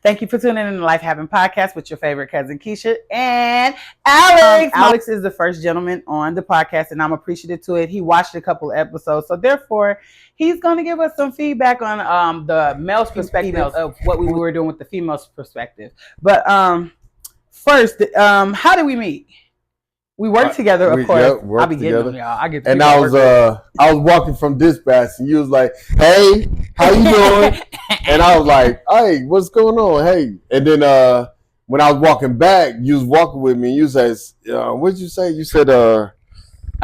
Thank you for tuning in to Life Having Podcast with your favorite cousin Keisha and Alex. Alex is the first gentleman on the podcast, and I'm appreciative to it. He watched a couple of episodes, so therefore, he's going to give us some feedback on the male's perspective of what we were doing with the female's perspective. But first, how did we meet? We worked together, of course. Yep, I'll be getting them, y'all. I get and I was walking from dispatch, and you was like, "Hey, how you doing?" And I was like, "Hey, what's going on? Hey." And then when I was walking back, you was walking with me. And you said, "What did you say?" You said, "I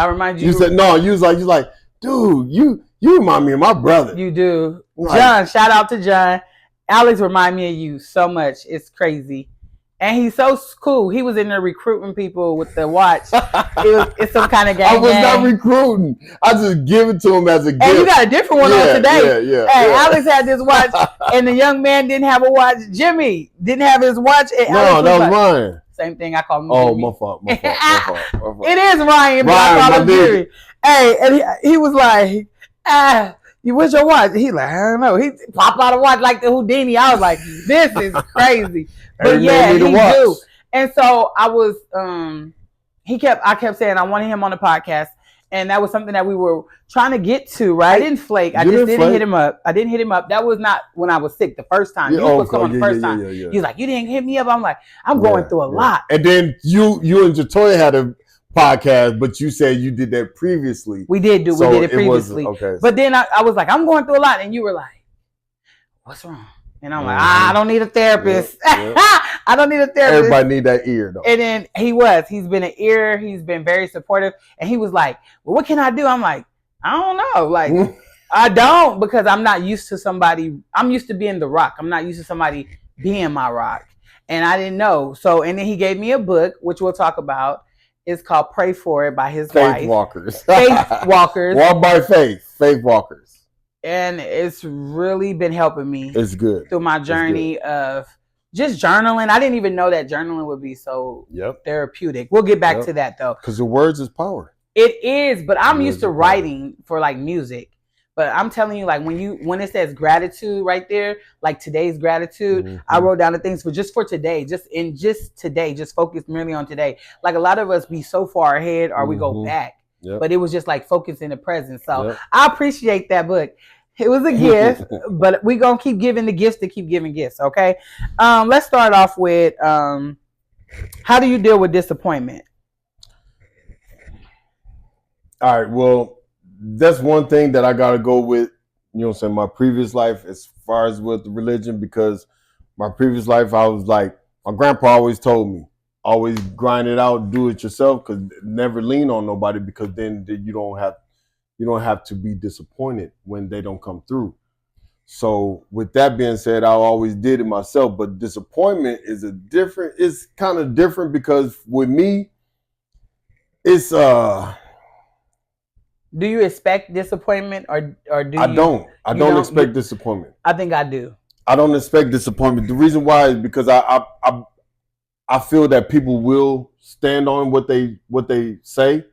remind you." You said, "No." You was like, "Dude, you remind me of my brother." You do, John. Shout out to John. Alex remind me of you so much. It's crazy. And he's so cool. He was in there recruiting people with the watch. It's some kind of gang. I was not recruiting. I just give it to him as a gift. And you got a different one on today. Yeah. Hey, Alex had this watch, and the young man didn't have a watch. Jimmy didn't have his watch. And no, that was Ryan. Same thing. I call him. Oh, Jimmy. my fault. It is Ryan, but I call him Jimmy. Hey, and he was like, where's your watch? He like, I don't know. He popped out a watch like the Houdini. I was like, this is crazy. But yeah, he do. And so I was, I kept saying I wanted him on the podcast. And that was something that we were trying to get to, right? I didn't flake. I just didn't hit him up. I didn't hit him up. That was not when I was sick the first time. You were supposed to come on the first time. He was like, you didn't hit me up. I'm like, I'm going through a lot. And then you and Jatoya had a podcast, but you said you did that previously. We did it previously. Okay. But then I was like, I'm going through a lot. And you were like, what's wrong? And I'm like, I don't need a therapist. I don't need a therapist. Everybody need that ear, though. And then he's been an ear. He's been very supportive. And he was like, well, what can I do? I'm like, I don't know. Like, I don't, because I'm not used to somebody. I'm used to being the rock. I'm not used to somebody being my rock. And I didn't know. So, and then he gave me a book, which we'll talk about. It's called Pray For It by his wife. Faith Walkers. Faith Walkers. Walk by faith. Faith Walkers. And it's really been helping me. It's good. Through my journey of just journaling. I didn't even know that journaling would be so therapeutic. We'll get back to that, though. Because the words is power. It is, but I'm used to writing for like music. But I'm telling you, like when it says gratitude right there, like today's gratitude, I wrote down the things for today, just focus merely on today. Like a lot of us be so far ahead or we go back. Yep. But it was just like focus in the present. So I appreciate that book. It was a gift, but we're going to keep giving the gifts to keep giving gifts, okay? Let's start off with how do you deal with disappointment? All right, well, that's one thing that I got to go with, you know what I'm saying, my previous life as far as with religion, because my previous life, I was like, my grandpa always told me, always grind it out, do it yourself, because never lean on nobody, because then you don't have to be disappointed when they don't come through. So with that being said, I always did it myself, but disappointment is it's kind of different, because with me, it's do you expect disappointment or do you? I don't expect disappointment. I think I do. I don't expect disappointment. The reason why is because I feel that people will stand on what they say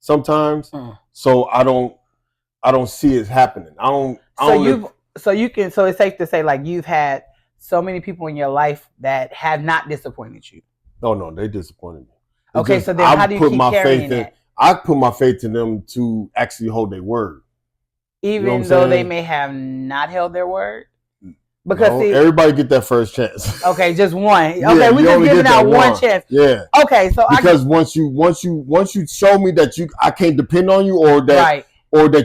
sometimes. So I don't see it happening. So it's safe to say, like, you've had so many people in your life that have not disappointed you. No, they disappointed me. Okay, so then how do you keep carrying that? I put my faith in them to actually hold their word. Even though they may have not held their word? Because everybody get that first chance. Okay, just one. Okay, we just giving out one chance. Yeah. Okay, so because once you show me that I can't depend on you, or that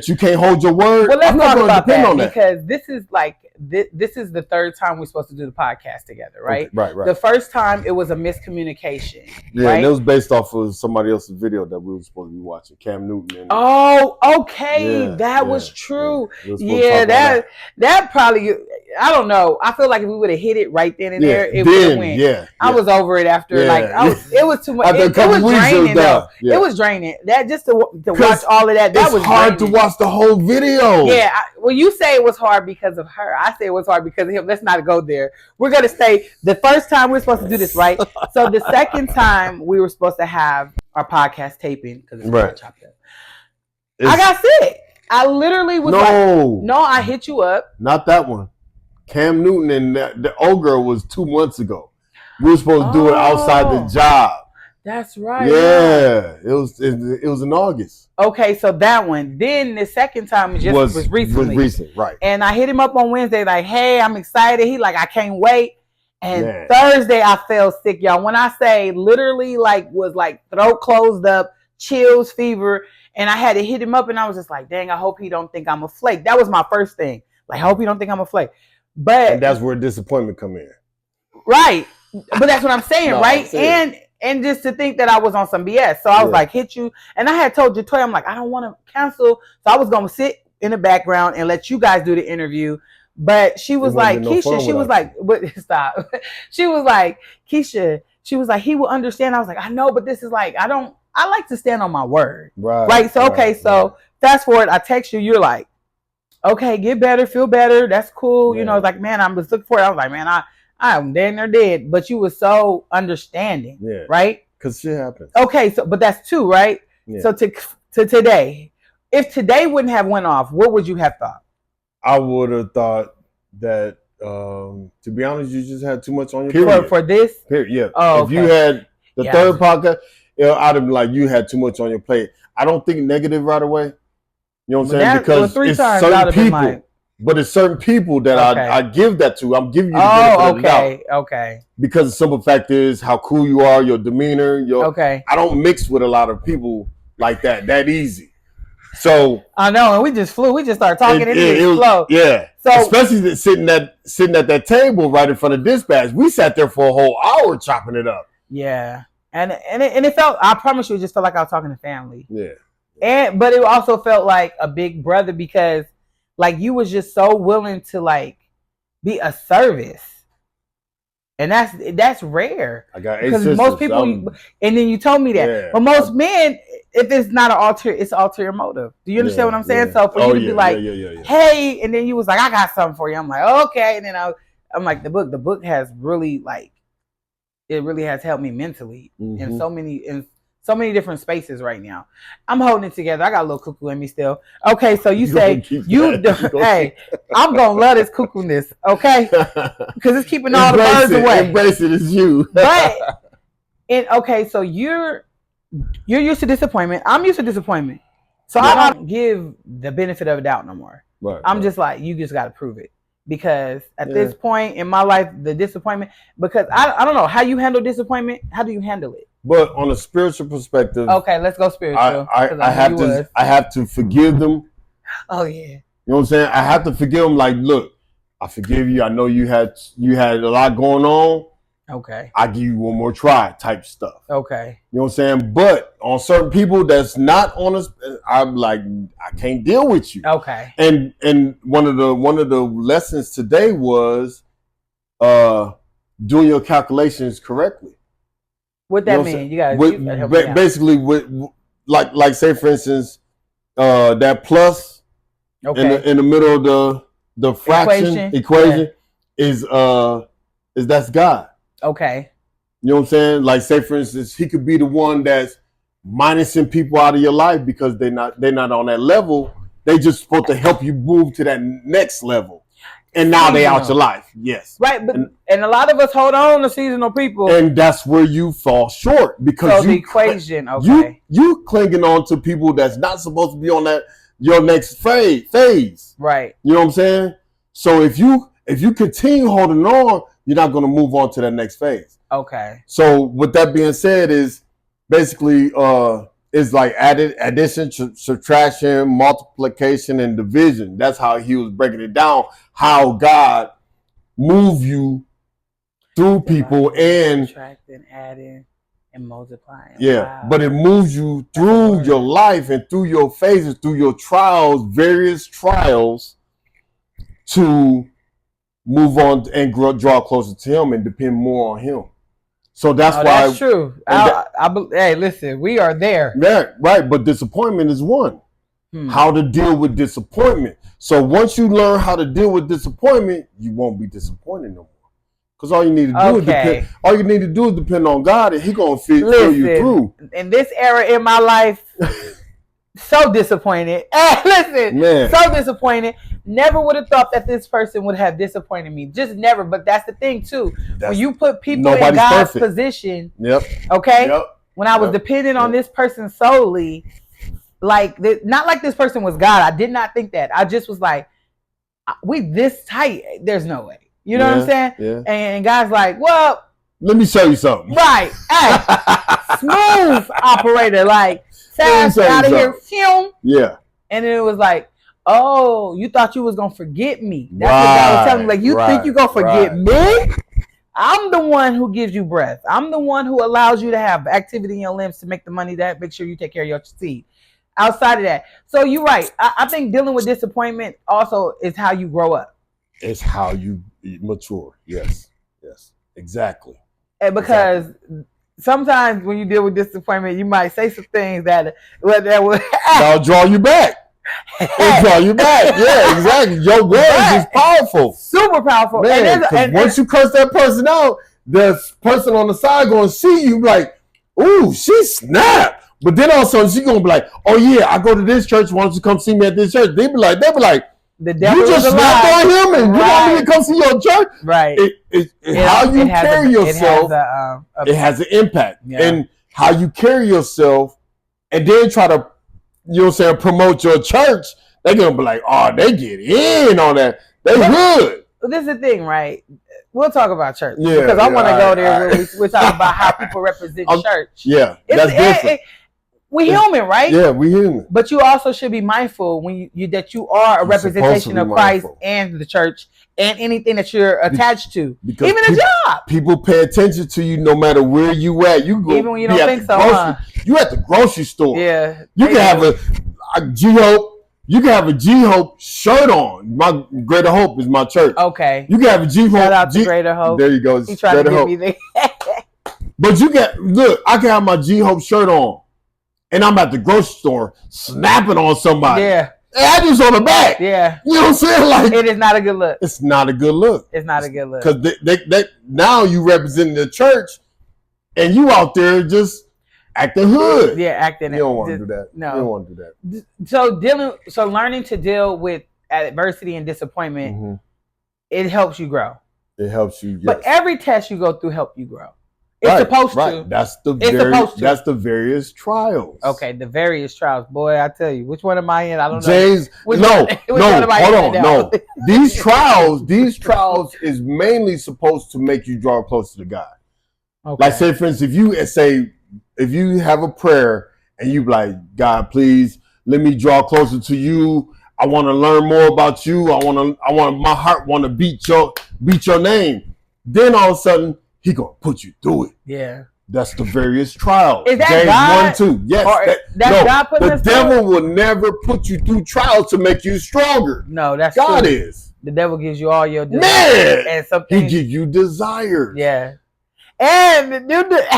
you can't hold your word, well, let's I'm not talk about depend that, on that. Because this is like this is the third time we're supposed to do the podcast together, right? Okay, right. The first time it was a miscommunication. Yeah, right? And it was based off of somebody else's video that we were supposed to be watching, Cam Newton. That was true. Yeah, that probably, I don't know. I feel like if we would have hit it right then and there, it would have went. Yeah, I was over it after. It was too much. It was draining though. It was draining. That just to watch all of that. That was hard to watch the whole video. Yeah. Well, you say it was hard because of her. I say it was hard because of him. Let's not go there. We're gonna stay. The first time we're supposed to do this, right? So the second time we were supposed to have our podcast taping because it's right. Chopped up. I got sick. I literally was no, I hit you up. Not that one. Cam Newton and the old girl was 2 months ago. We were supposed to do it outside the job. That's right. Yeah, it was in August. Okay, so that one. Then the second time was recently. Was recent, right? And I hit him up on Wednesday, like, "Hey, I'm excited." He like, "I can't wait." And Thursday I fell sick, y'all. When I say literally, like, was like throat closed up, chills, fever, and I had to hit him up, and I was just like, "Dang, I hope he don't think I'm a flake." That was my first thing. Like, I hope he don't think I'm a flake. But that's where disappointment come in. Right. But that's what I'm saying, right? And just to think that I was on some BS. So I was like, hit you. And I had told Jatoya, I'm like, I don't want to cancel. So I was going to sit in the background and let you guys do the interview. But she was like, Keisha, she was like, stop. She was like, Keisha, she was like, he will understand. I was like, I know, but this is like, I like to stand on my word. Right. So, okay. So fast forward, I text you, you're like, okay, get better, feel better. That's cool. You know, it's like, man, I was looking for it. I was like, man, I'm dead. But you were so understanding, right? Because shit happens. Okay, so but that's two, right? Yeah. So to today, if today wouldn't have went off, what would you have thought? I would have thought that, to be honest, you just had too much on your plate. For this? Period. Yeah. Oh, if you had the third podcast, I'd have been like, you had too much on your plate. I don't think negative right away. You know what I'm saying? Because it's certain people. But it's certain people that I give that to. I'm giving you the benefit of the doubt. Okay. Because the simple fact is how cool you are, your demeanor. I don't mix with a lot of people like that easy. So I know, and we just started talking and it was flow. Yeah. So especially sitting at that table right in front of dispatch. We sat there for a whole hour chopping it up. Yeah. And it felt, I promise you, it just felt like I was talking to family. Yeah. But it also felt like a big brother because like you was just so willing to like be a service, and that's rare. I got 8 sisters. Most people, and then you told me that, but most men, if it's not it's ulterior motive. Do you understand what I'm saying? So for you to be like, hey, and then you was like, I got something for you. I'm like, okay, and then I'm like, the book has really like, it really has helped me mentally in so many different spaces right now. I'm holding it together. I got a little cuckoo in me still. Okay, so you say hey, I'm gonna love this cuckoo-ness, okay? Because it's keeping all the birds away. Embrace it as you. But so you're used to disappointment. I'm used to disappointment. So I don't give the benefit of the doubt no more. Right. I'm just like, you just gotta prove it. Because at this point in my life, the disappointment, because I don't know how you handle disappointment. How do you handle it? But on a spiritual perspective, okay, let's go spiritual. I have to forgive them. Oh yeah. You know what I'm saying? I have to forgive them. Like, look, I forgive you. I know you had a lot going on. Okay. I give you one more try, type stuff. Okay. You know what I'm saying? But on certain people that's not honest, I'm like, I can't deal with you. Okay. And one of the lessons today was doing your calculations correctly. What that mean? You guys basically with like say for instance, that plus in the middle of the fraction equation is that's God. Okay. You know what I'm saying? Like say for instance, he could be the one that's minusing people out of your life because they're not on that level. They just supposed to help you move to that next level. And now they out your life. Yes. Right, but and a lot of us hold on to seasonal people. And that's where you fall short because the equation, you clinging on to people that's not supposed to be on that your next phase. Right. You know what I'm saying? So if you continue holding on, you're not going to move on to that next phase. Okay. So with that being said, is basically is like addition, subtraction, multiplication, and division. That's how he was breaking it down. How God move you through people and subtracting, adding, and multiplying. Yeah, wow. But it moves you through your life and through your phases, through your trials, various trials, to move on and draw closer to Him and depend more on Him. So that's why. That's true. Hey, listen, we are there. Yeah, right. But disappointment is one. How to deal with disappointment. So once you learn how to deal with disappointment, you won't be disappointed no more. Because all you need to do is depend on God, and He gonna fill you through. In this era in my life, so disappointed. Hey, listen, man, so disappointed. never would have thought that this person would have disappointed me. Just never. But that's the thing too. When you put people in God's position, okay? When I was dependent on this person solely, like not like this person was God. I did not think that. I just was like, we this tight. There's no way. You know what I'm saying? Yeah. And God's like, well, let me show you something. Right. Hey, smooth operator, like fast out of here. Film. Yeah. And then it was like, oh, you thought you was gonna forget me. That's what God was telling me. Like, you think you gonna forget me? I'm the one who gives you breath. I'm the one who allows you to have activity in your limbs to make the money that make sure you take care of your seed. Outside of that. So you're right. I think dealing with disappointment also is how you grow up. It's how you mature. Yes. Yes. Exactly. And because sometimes when you deal with disappointment, you might say some things that will that'll draw you back. It'll draw you back. Yeah, exactly. Your words is powerful. Super powerful. Man, and once you curse that person out, the person on the side going to see you like, ooh, she snapped. But then all of a sudden she's going to be like, oh yeah, I go to this church. Why don't you come see me at this church? They be like, the devil you just snapped on him and you want me to come see your church? Right. How you carry yourself, it has an impact. Yeah. And how you carry yourself and then try to, you know what I'm saying, promote your church, they're going to be like, oh, they get in on that. They good. This is the thing, right? We'll talk about church. Yeah, because I want to go there when we talk about how people represent church. Yeah, that's different. We human, right? Yeah, we human. But you also should be mindful when that you are a representation of Christ and the church and anything that you're attached to, even a job. People pay attention to you no matter where you at. You go even when you don't think so. You at the grocery store. Yeah, you can have a G-Hope. You can have a G-Hope shirt on. My Greater Hope is my church. Okay. You can have a G-Hope. Shout out to Greater Hope. There you go. He tried to get me there. But look, I can have my G-Hope shirt on. And I'm at the grocery store snapping on somebody. Yeah. And I just on the back. Yeah. You know what I'm saying? Like, it is not a good look. It's not a good look. It's not a good look. Because they now you representing the church and you out there just acting hood. Yeah, acting. You don't want to do that. No. You don't want to do that. So learning to deal with adversity and disappointment, it helps you grow. It helps you, yes. But every test you go through helps you grow. It's supposed to. That's the various trials. Okay, the various trials. Boy, I tell you, which one am I in? I don't know. James, hold on. These trials is mainly supposed to make you draw closer to God. Okay. Like, say, for instance, if you have a prayer and you be like, God, please let me draw closer to you. I want to learn more about you. My heart want to beat your name. Then all of a sudden, He gonna put you through it. Yeah. That's the various trials. Is that James God? 1, 2. Yes. God putting the devil will never put you through trials to make you stronger. No, that's God true. is. The devil gives you all your desires. Man, and something. He gives you desires. Yeah. And your desires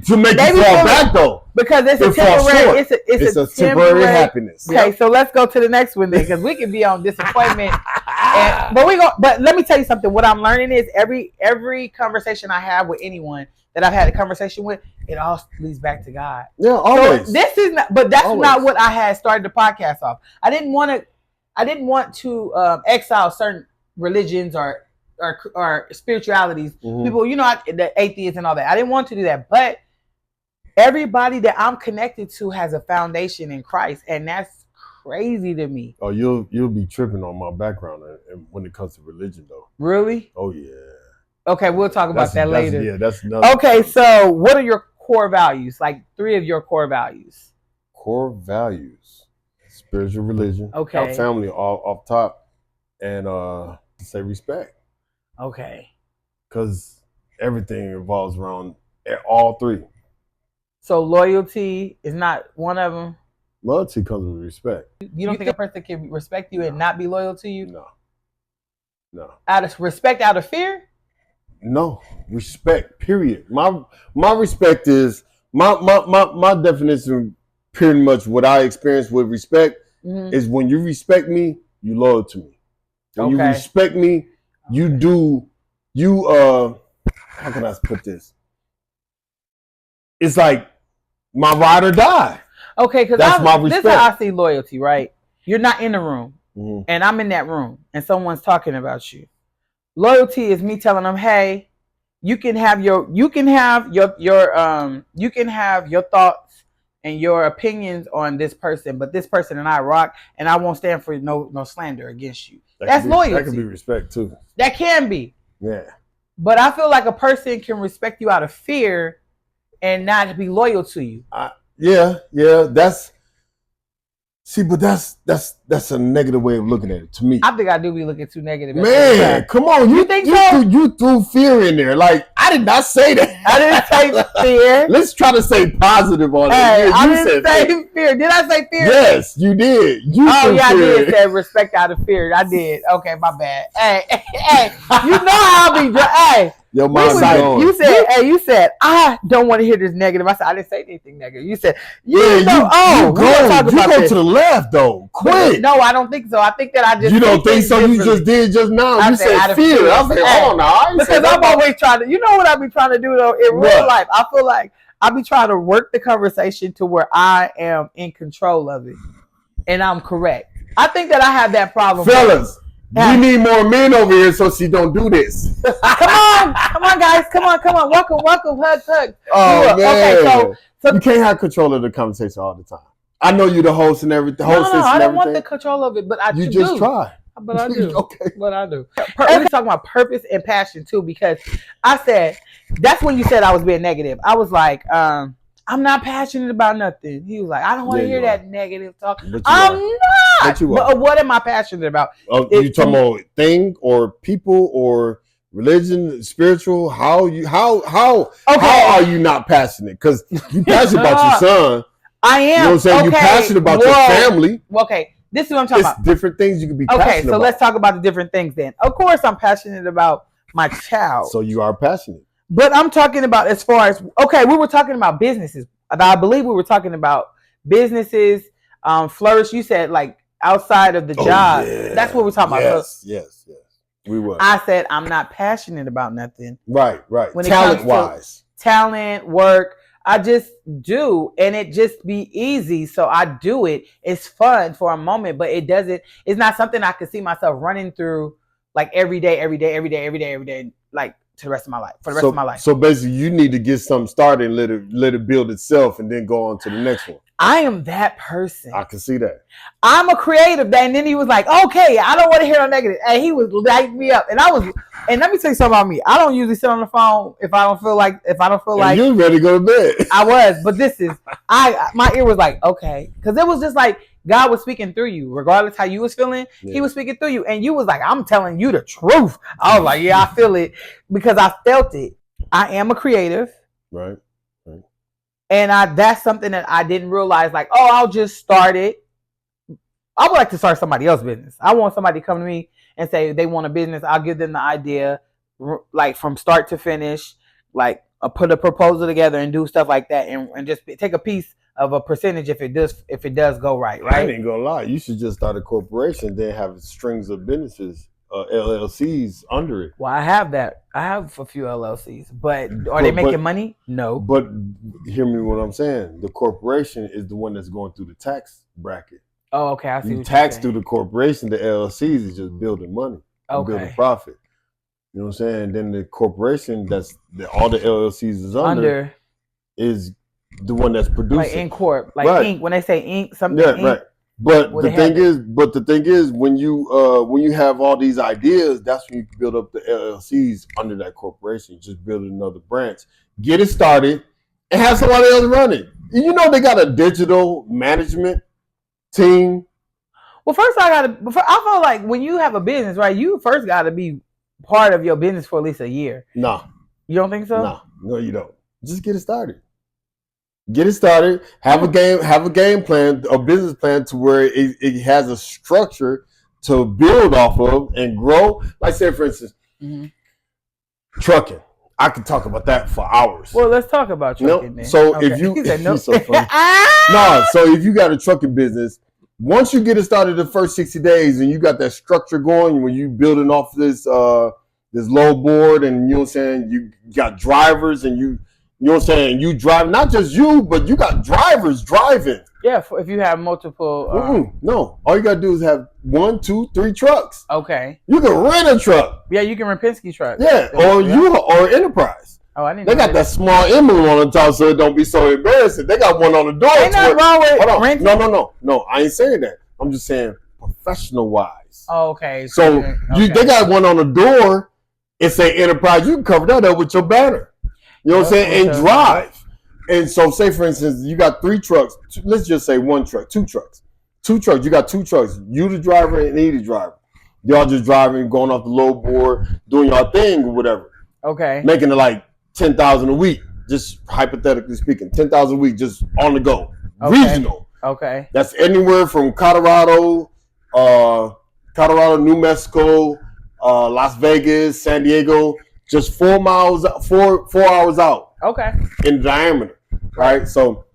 to make you fall back though. Because it's a temporary. It's a temporary happiness. Okay, so let's go to the next one then, because we can be on disappointment. But let me tell you something. What I'm learning is every conversation I have with anyone that I've had a conversation with, it all leads back to God. Yeah, always. So this is not, but that's always. Not what I had started the podcast off. I didn't want to exile certain religions or spiritualities. Mm-hmm. People, the atheists and all that. I didn't want to do that, but everybody that I'm connected to has a foundation in Christ, and that's crazy to me. Oh, you'll be tripping on my background when it comes to religion, though. Really? Oh yeah. Okay, we'll talk about that later. Yeah, that's another. Okay, so what are your core values? Like 3 of your core values. Core values: spiritual religion, okay, family off top, and say respect. Okay. Because everything revolves around all 3. So loyalty is not one of them? Loyalty comes with respect. You don't think a person can respect you and not be loyal to you? No. Out of respect, out of fear? No. Respect, period. My respect is, my definition, pretty much what I experience with respect is when you respect me, you loyal to me. When you respect me, you how can I put this? It's like my ride or die. Okay, because that's my respect. This is how I see loyalty, right? You're not in the room, and I'm in that room, and someone's talking about you. Loyalty is me telling them, hey, you can have your thoughts and your opinions on this person, but this person and I rock, and I won't stand for no slander against you. That's loyalty. That can be respect too. That can be. Yeah. But I feel like a person can respect you out of fear and not be loyal to you. Yeah. But that's a negative way of looking at it to me. I think I do be looking too negative. Man, come on. You think so? You threw fear in there. Like, I did not say that. I didn't say fear. Let's try to say positive on it. I didn't say fear. Did I say fear? Yes, you did. I did say respect out of fear. I did. Okay, my bad. Hey, you know how I be. Hey. Your mind's going. You said, I don't want to hear this negative. I said, I didn't say anything negative. You said, you go to the left though. Quick. No, I don't think so. I think that I just. You don't think so? You just did just now. You said fear. I was like, oh no. Because I'm always trying to. You know what I be trying to do though in real life. I feel like I be trying to work the conversation to where I am in control of it, and I'm correct. I think that I have that problem, fellas. We need more men over here so she don't do this. Come on, guys. Come on. Welcome. Hug. Oh, man. Okay, so you can't have control of the conversation all the time. I know you're the host and everything. No, I don't want the control of it, but I do. You just try. But I do. Okay. But I do. We're talking about purpose and passion, too, because I said, that's when you said I was being negative. I was like, I'm not passionate about nothing. He was like, I don't want to hear that negative talk. I'm not. But what am I passionate about? You talking about thing or people or religion, spiritual? How are you not passionate? Because you passionate about your son. I am. You know what I'm saying? You're passionate about your family. Okay. This is what I'm talking about. Different things you can be passionate about. Okay, so let's talk about the different things then. Of course, I'm passionate about my child. So you are passionate. But I'm talking about as far as, okay, we were talking about businesses. I believe we were talking about businesses, flourish. You said like outside of the job. Yeah. That's what we're talking about. Yes. We were. I said I'm not passionate about nothing. Right. When talent-wise. Talent, work. I just do, and it just be easy. So I do it. It's fun for a moment, but it's not something I could see myself running through like every day, like to the rest of my life, for the rest of my life. So basically you need to get something started and let it build itself and then go on to the next one. I am that person. I can see that. I'm a creative. And then he was like, okay, I don't want to hear no negative. And he was lighting me up. And let me tell you something about me. I don't usually sit on the phone if I don't feel like you ready to go to bed. I was, but my ear was like, okay. Because it was just like God was speaking through you. Regardless how you was feeling, He was speaking through you. And you was like, I'm telling you the truth. I was like, yeah, I feel it. Because I felt it. I am a creative. Right. And that's something that I didn't realize, like, I'll just start it. I would like to start somebody else's business. I want somebody to come to me and say they want a business. I'll give them the idea, like from start to finish, like put a proposal together and do stuff like that, and just take a piece of a percentage if it does go right. I ain't gonna lie. You should just start a corporation, then have strings of businesses, LLCs under it. Well, I have that. I have a few LLCs, but are they making money? No. But hear me what I'm saying. The corporation is the one that's going through the tax bracket. Oh, okay. I see. You tax through the corporation. The LLCs is just building money, building profit. You know what I'm saying? Then the corporation all the LLCs is under is the one that's producing. Like Inc. Corp, like Inc. When they say Inc. something. Yeah, Inc. right. But the thing is, when you have all these ideas, that's when you can build up the LLCs under that corporation. Just build another branch, get it started, and have somebody else run it. You know they got a digital management team. Well, first I feel like when you have a business, right? You first got to be part of your business for at least a year. No, you don't think so? No, you don't. Just get it started. Get it started. Have a game plan, a business plan to where it has a structure to build off of and grow. Like say, for instance, trucking. I could talk about that for hours. Well, let's talk about trucking. Then. So if you so funny. So if you got a trucking business, once you get it started the first 60 days and you got that structure going, when you building off this low board and you know what I'm saying, you got drivers and you You know what I'm saying? You drive, not just you, but you got drivers driving. Yeah, if you have multiple. No, all you got to do is have 1, 2, 3 trucks. Okay. You can rent a truck. Yeah, you can rent Penske trucks. Yeah, or Enterprise. Oh, I didn't. They got that small emblem on the top, so it don't be so embarrassing. They got one on the door. Ain't nothing wrong with renting. No. I ain't saying that. I'm just saying professional wise. Oh, okay. So they got one on the door. It say Enterprise. You can cover that up with your banner. You know what I'm saying? And drive. And so, say for instance, you got 3 trucks. Let's just say 1 truck, 2 trucks. 2 trucks. You got 2 trucks. You the driver and he the driver. Y'all just driving, going off the load board, doing y'all thing or whatever. Okay. Making it like $10,000 a week, just hypothetically speaking, $10,000 a week, just on the go, regional. Okay. That's anywhere from Colorado, New Mexico, Las Vegas, San Diego, just 4 hours out. Okay. In diameter, right? So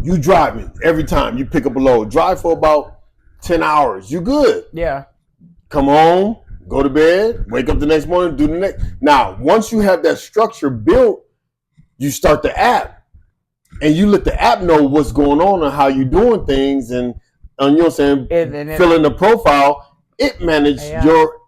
you driving every time you pick up a load. Drive for about 10 hours. You good? Yeah. Come home. Go to bed, wake up the next morning, do the next. Now, once you have that structure built, you start the app. And you let the app know what's going on and how you're doing things. And you know what I'm saying? Filling the profile. It manages your...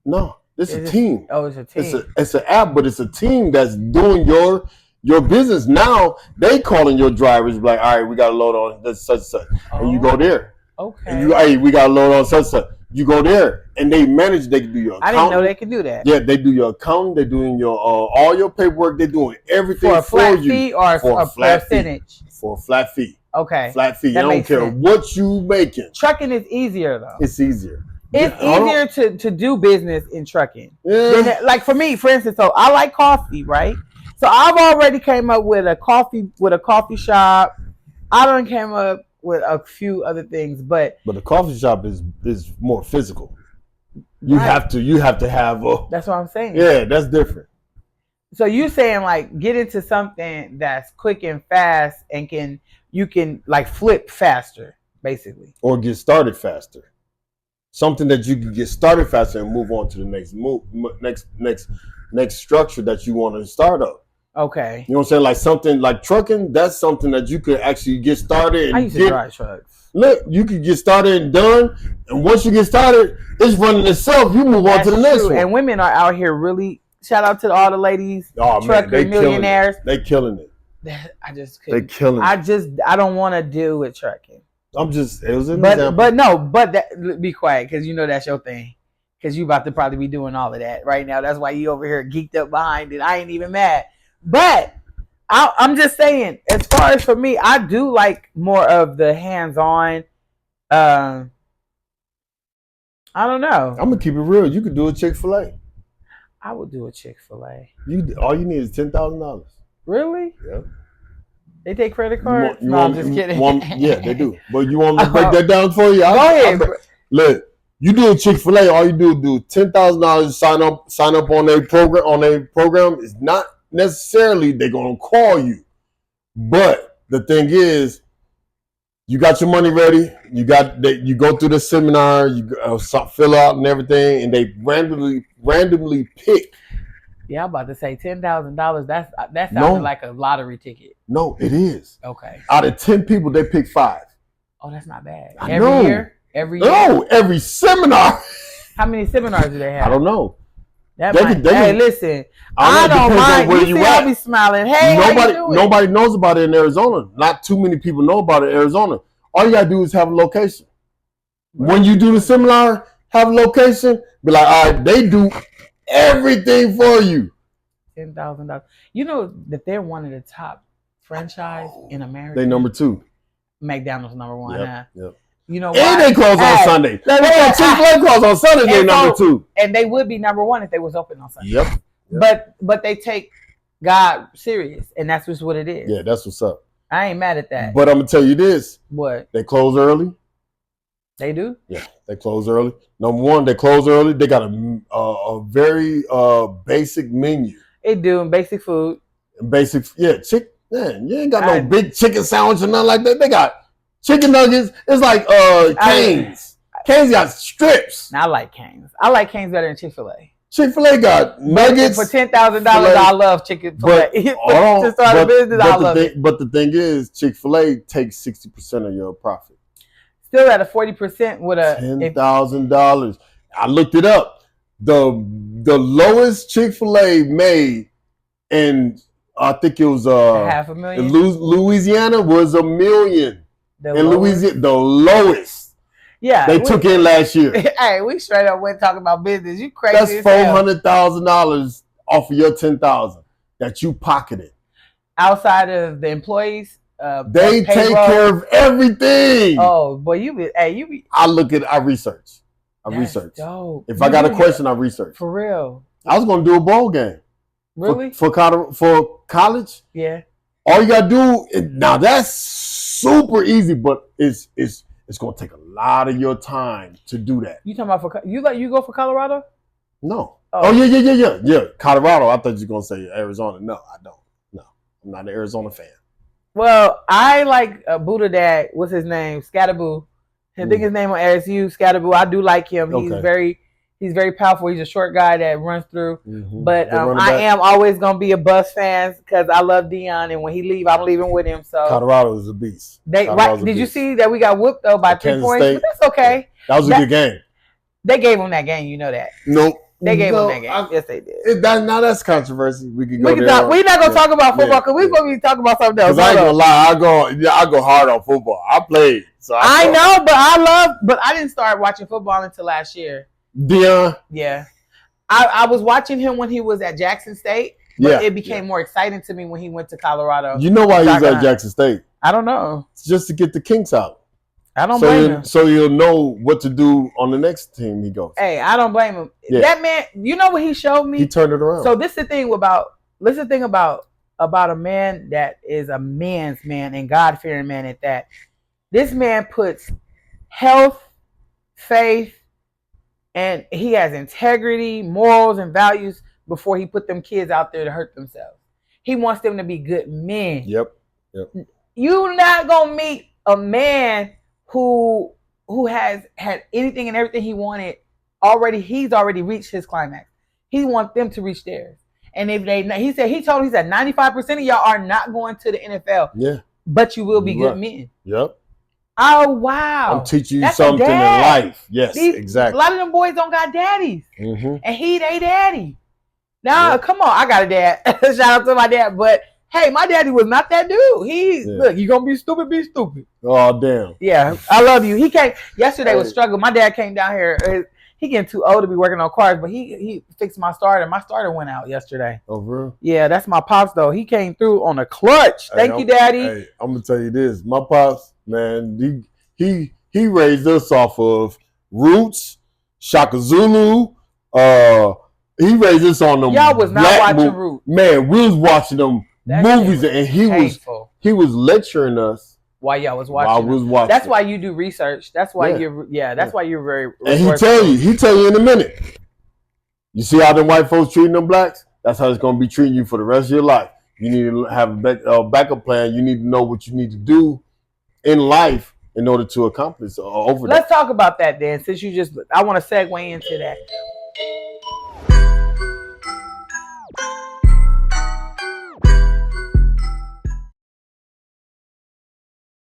No, it's a team. Oh, it's a team. It's an app, but it's a team that's doing your business. Now, they calling your drivers like, all right, we got a load on this such and such. And you go there. Okay. And hey, we got a load on such and such. You go there, and they manage. They can do your accounting. I didn't know they could do that. Yeah, they do your accounting. They're doing your all your paperwork. They're doing everything for a flat you. Fee or for a flat percentage? For a flat fee. Okay. Flat fee. I don't care what you making. Trucking is easier though. It's easier. It's easier to do business in trucking. Yeah. Like for me, for instance, so I like coffee, right? So I've already came up with a coffee shop. I done came up with a few other things, but the coffee shop is more physical. You have to have a. That's what I'm saying. Yeah, that's different. So you saying like get into something that's quick and fast and you can like flip faster, basically, or get started faster. Something that you can get started faster and move on to the next structure that you want to start up. Okay. You know what I'm saying? Like something like trucking, that's something that you could actually get started. And I used to drive trucks. Look, you could get started and done. And once you get started, it's running itself. You move on to the next one. And women are out here really, shout out to all the ladies, trucker millionaires. They killing it. I just couldn't. They killing it. I don't want to deal with trucking. It was an example. But be quiet because you know that's your thing. Because you about to probably be doing all of that right now. That's why you over here geeked up behind it. I ain't even mad. But I'm just saying, as far as for me, I do like more of the hands-on. I don't know. I'm gonna keep it real. You could do a Chick-fil-A. I would do a Chick-fil-A. All you need is $10,000. Really? Yeah. They take credit cards? I'm just kidding. Yeah, they do. But you want me to break that down for you? Go ahead. Look, you do a Chick-fil-A. All you do $10,000. Sign up on a program. It's not necessarily they're gonna call you, but the thing is, you got your money ready. You go through the seminar. You fill out and everything, and they randomly pick. Yeah, I'm about to say $10,000. That sounds like a lottery ticket. No, it is. Okay. Out of 10 people, they pick 5. Oh, that's not bad. Every year? No, every seminar. How many seminars do they have? I don't know. Hey, listen. I don't mind. You see, I'll be smiling. Hey, nobody knows about it in Arizona. Not too many people know about it in Arizona. All you gotta do is have a location. When you do the seminar, have a location. Be like, all right, they do everything for you. $10,000. You know that they're one of the top franchise in America. They number 2. McDonald's number 1. Yep. You know, and they close on Sunday. Chick-fil-A close on Sunday. They're number 2, and they would be number 1 if they was open on Sunday. Yep. But they take God serious, and that's just what it is. Yeah, that's what's up. I ain't mad at that. But I'm gonna tell you this. What? They close early. They do? Yeah, they close early. Number 1, they close early. They got a very basic menu. They do basic food. Basic, yeah. Man, you ain't got no big chicken sandwich or nothing like that. They got chicken nuggets. It's like Cane's. Cane's got strips. I like Cane's. I like Cane's better than Chick-fil-A. Chick-fil-A got nuggets. For $10,000, I love Chick-fil-A. To start a business, I love it. But the thing is, Chick-fil-A takes 60% of your profit. Still at a 40% with a $10,000. I looked it up. The lowest Chick-fil-A made, and I think it was $500,000. Louisiana was $1 million. In Louisiana, the lowest. Yeah, they took in last year. Hey, we straight up went talking about business. You crazy? That's $400,000 off of your $10,000 that you pocketed. Outside of the employees, they take care of everything. Oh, boy, you be. I research. Dope. If I got a question, I research. For real. I was gonna do a bowl game. Really? For college? Yeah. All you gotta do now, that's super easy, but it's gonna take a lot of your time to do that. You talking about you go for Colorado? No. Oh yeah. Colorado. I thought you were gonna say Arizona. No, I don't. No, I'm not an Arizona fan. Well, I like Buddha Dad. What's his name? Scatterboo. I think his name on ASU. Scatterboo. I do like him. He's very powerful. He's a short guy that runs through. Mm-hmm. But I am always gonna be a Bucs fan because I love Deion, and when he leave, I'm leaving with him. So Colorado is a beast. Did you see that we got whooped though by 3 points? But that's okay. Yeah. That was a good game. They gave him that game. You know that. Nope. They gave him that game. Yes, they did. Now that's controversy. We can go there. We're not gonna talk about football because we're gonna be talking about something else. I ain't gonna lie. I go hard on football. I played. So I know, but I didn't start watching football until last year. Deion? Yeah. I was watching him when he was at Jackson State, but it became more exciting to me when he went to Colorado. You know why he's at Jackson State? I don't know. It's just to get the kinks out. I don't blame him. So you'll know what to do on the next team he goes. Hey, I don't blame him. Yeah. That man, you know what he showed me? He turned it around. So this is the thing about a man that is a man's man and God-fearing man at that. This man puts health, faith, and he has integrity, morals, and values before he put them kids out there to hurt themselves. He wants them to be good men. Yep. You're not gonna meet a man who has had anything and everything he wanted already. He's already reached his climax. He wants them to reach theirs. And if he told him 95% of y'all are not going to the NFL. Yeah. But you will be good men. Yep. Oh, wow. I'm teaching you something in life. Yes, exactly. A lot of them boys don't got daddies. Mm-hmm. And he they daddy. Now, come on. I got a dad. Shout out to my dad. But, hey, my daddy was not that dude. Look, you going to be stupid, be stupid. Oh, damn. Yeah, I love you. He came, yesterday was struggle. My dad came down here. He getting too old to be working on cars, but he fixed my starter. My starter went out yesterday. Oh, real? Yeah, that's my pops, though. He came through on a clutch. Thank you, Daddy. Hey, I'm going to tell you this. My pops, man, he raised us off of Roots, Shaka Zulu. He raised us on them. Y'all was not watching Roots. Man, we was watching them movies, and he was lecturing us. While y'all was watching. That's why you do research. That's why that's why you're very. And he tell you in a minute. You see how them white folks treating them blacks? That's how it's gonna be treating you for the rest of your life. You need to have a backup plan. You need to know what you need to do in life in order to accomplish over that. Let's talk about that then. Since I want to segue into that.